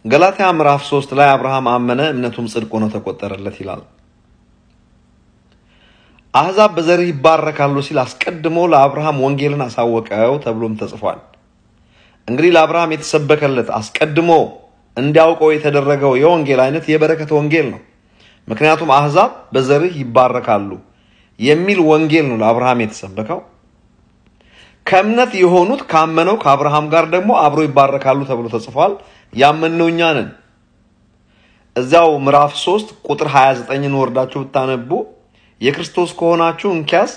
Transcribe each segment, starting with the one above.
ገላትያ ምዕራፍ 3 ላይ አብርሃም አመነ እምነቱም ጽድቅ ሆኖ ተቆጠረለት ይላል። አሕዛብ በዘርህ ይባረካሉ ሲል አስቀድሞ ለአብርሃም ወንጌልን አሳወቀው ተብሎም ተጽፏል። እንግዲህ ለአብርሃም የተሰበከለት አስቀድሞ እንዲያውቀው የተደረገው የወንጌል አይነት የበረከት ወንጌል ነው። ምክንያቱም አሕዛብ በዘርህ ይባረካሉ የሚል ወንጌል ነው ለአብርሃም የተሰበከው። ከእምነት የሆኑት ካመነው ከአብርሃም ጋር ደግሞ አብሮ ይባረካሉ ተብሎ ተጽፏል። ያመነው እኛ ነን። እዛው ምዕራፍ 3 ቁጥር 29ን ወርዳችሁ ብታነቡ የክርስቶስ ከሆናችሁ እንኪያስ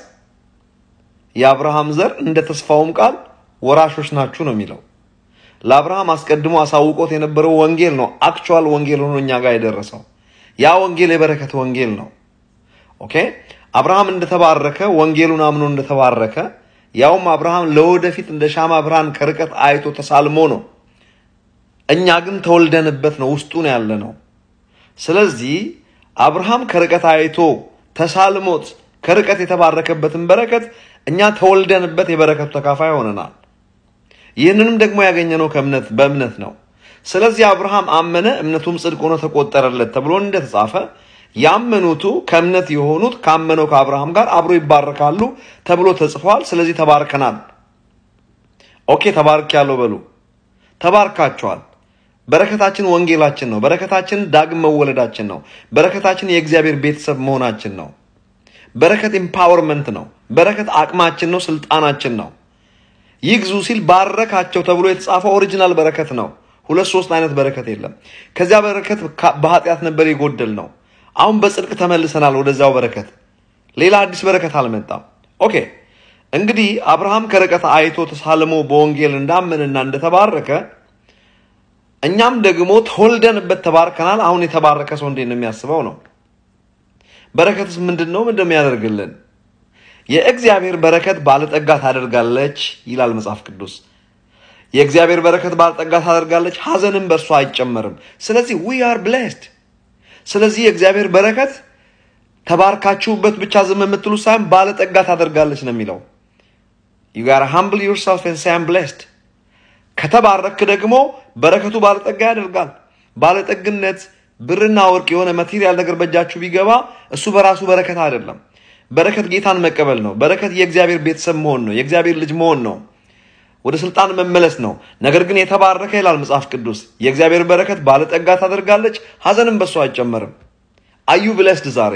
የአብርሃም ዘር እንደ ተስፋውም ቃል ወራሾች ናችሁ ነው የሚለው። ለአብርሃም አስቀድሞ አሳውቆት የነበረው ወንጌል ነው አክቹዋል ወንጌል ሆኖ እኛ ጋር የደረሰው። ያ ወንጌል የበረከት ወንጌል ነው። ኦኬ አብርሃም እንደተባረከ ወንጌሉን አምኖ እንደተባረከ ያውም አብርሃም ለወደፊት እንደ ሻማ ብርሃን ከርቀት አይቶ ተሳልሞ ነው። እኛ ግን ተወልደንበት ነው ውስጡ ነው ያለ ነው። ስለዚህ አብርሃም ከርቀት አይቶ ተሳልሞት ከርቀት የተባረከበትን በረከት እኛ ተወልደንበት የበረከቱ ተካፋይ ሆነናል። ይህንንም ደግሞ ያገኘነው በእምነት ነው። ስለዚህ አብርሃም አመነ እምነቱም ጽድቅ ሆኖ ተቆጠረለት ተብሎ እንደተጻፈ ያመኑቱ ከእምነት የሆኑት ካመነው ከአብርሃም ጋር አብሮ ይባረካሉ ተብሎ ተጽፏል። ስለዚህ ተባርከናል። ኦኬ ተባርኪያለሁ በሉ። ተባርካችኋል። በረከታችን ወንጌላችን ነው። በረከታችን ዳግም መወለዳችን ነው። በረከታችን የእግዚአብሔር ቤተሰብ መሆናችን ነው። በረከት ኤምፓወርመንት ነው። በረከት አቅማችን ነው፣ ስልጣናችን ነው። ይግዙ ሲል ባረካቸው ተብሎ የተጻፈው ኦሪጂናል በረከት ነው። 2-3 አይነት በረከት የለም። ከዚያ በረከት በኃጢአት ነበር የጎደል ነው። አሁን በጽድቅ ተመልሰናል ወደዛው በረከት። ሌላ አዲስ በረከት አልመጣም። ኦኬ እንግዲህ አብርሃም ከርቀት አይቶ ተሳልሞ በወንጌል እንዳመነና እንደተባረከ እኛም ደግሞ ተወልደንበት ተባርከናል። አሁን የተባረከ ሰው እንዴት ነው የሚያስበው ነው? በረከትስ ምንድነው? ምንድነው የሚያደርግልን? የእግዚአብሔር በረከት ባለጠጋ ታደርጋለች ይላል መጽሐፍ ቅዱስ። የእግዚአብሔር በረከት ባለጠጋ ታደርጋለች፣ ሐዘንም በእርሷ አይጨመርም። ስለዚህ we are blessed። ስለዚህ የእግዚአብሔር በረከት ተባርካችሁበት ብቻ ዝም የምትሉ ሳይሆን ባለጠጋ ታደርጋለች ነው የሚለው። you gotta humble yourself and say I'm blessed። ከተባረክ ደግሞ በረከቱ ባለጠጋ ያደርጋል። ባለጠግነት ብርና ወርቅ የሆነ ማቴሪያል ነገር በእጃችሁ ቢገባ እሱ በራሱ በረከት አይደለም። በረከት ጌታን መቀበል ነው። በረከት የእግዚአብሔር ቤተሰብ መሆን ነው። የእግዚአብሔር ልጅ መሆን ነው። ወደ ስልጣን መመለስ ነው። ነገር ግን የተባረከ ይላል መጽሐፍ ቅዱስ የእግዚአብሔር በረከት ባለጠጋ ታደርጋለች፣ ሐዘንም በሱ አይጨመርም። አዩ ብለስድ ዛሬ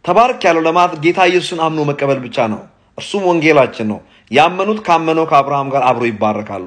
ተባረክ ያለው ለማለት ጌታ ኢየሱስን አምኖ መቀበል ብቻ ነው። እርሱም ወንጌላችን ነው። ያመኑት ካመነው ከአብርሃም ጋር አብሮ ይባረካሉ።